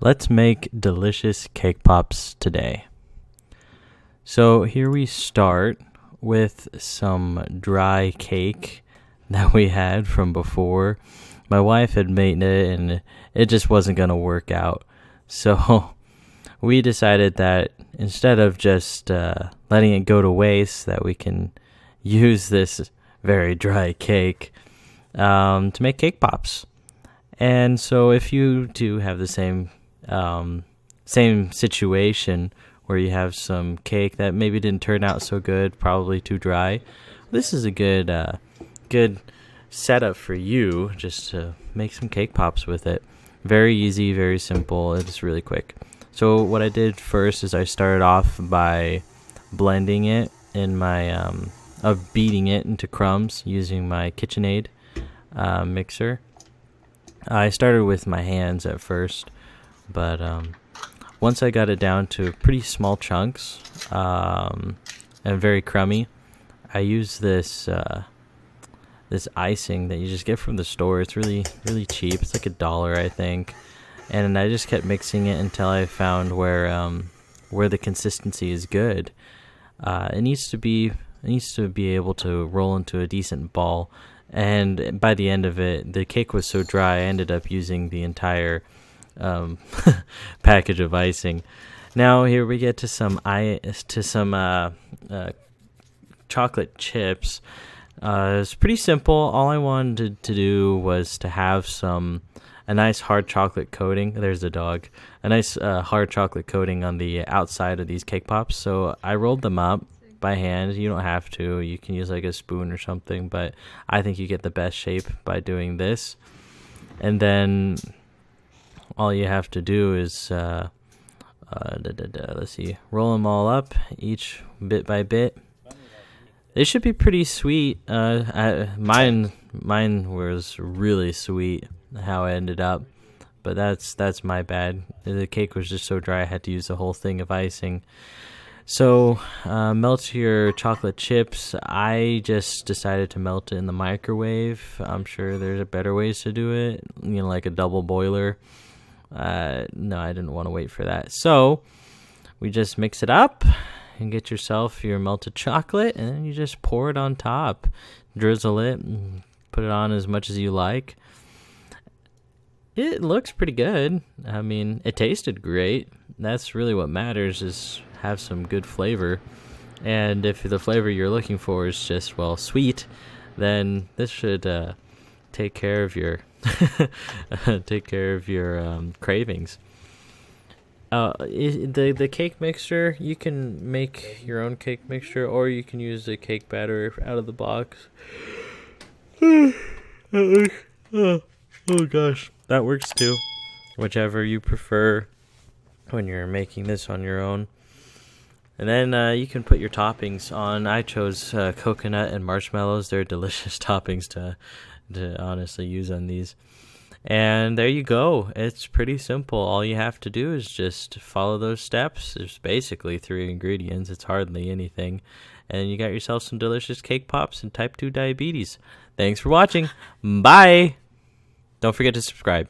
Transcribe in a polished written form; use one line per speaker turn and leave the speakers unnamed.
Let's make delicious cake pops today. So here we start with some dry cake that we had from before. My wife had made it and it just wasn't going to work out. So we decided that instead of just letting it go to waste, that we can use this very dry cake to make cake pops. And so if you do have the same situation where you have some cake that maybe didn't turn out so good, probably too dry, this is a good setup for you just to make some cake pops with it. Very easy, very simple. It's really quick. So what I did first is I started off by blending it in my beating it into crumbs using my KitchenAid mixer. I started with my hands at first, but once I got it down to pretty small chunks and very crummy, I used this icing that you just get from the store. It's really, really cheap. It's like $1, I think. And I just kept mixing it until I found where the consistency is good. It needs to be able to roll into a decent ball. And by the end of it, the cake was so dry, I ended up using the entire package of icing. Now here we get to some chocolate chips. It's pretty simple. All I wanted to do was to have a nice hard chocolate coating. There's the dog. A nice hard chocolate coating on the outside of these cake pops. So I rolled them up by hand. You don't have to. You can use like a spoon or something, but I think you get the best shape by doing this. And then all you have to do is let's see, roll them all up each bit by bit. They should be pretty sweet. Mine was really sweet how it ended up, but that's my bad. The cake was just so dry I had to use the whole thing of icing. So melt your chocolate chips. I just decided to melt it in the microwave. I'm sure there's better ways to do it, like a double boiler. No, I didn't want to wait for that. So we just mix it up and get yourself your melted chocolate, and then you just pour it on top. Drizzle it, and put it on as much as you like. It looks pretty good. I mean, it tasted great. That's really what matters, is have some good flavor. And if the flavor you're looking for is just, sweet, then this should take care of your cravings. The cake mixture, you can make your own cake mixture, or you can use the cake batter out of the box. Oh gosh, that works too. Whichever you prefer when you're making this on your own. And then you can put your toppings on. I chose coconut and marshmallows. They're delicious toppings to honestly use on these. And there you go. It's pretty simple. All you have to do is just follow those steps. There's basically 3 ingredients. It's hardly anything. And you got yourself some delicious cake pops and type 2 diabetes. Thanks for watching. Bye. Don't forget to subscribe.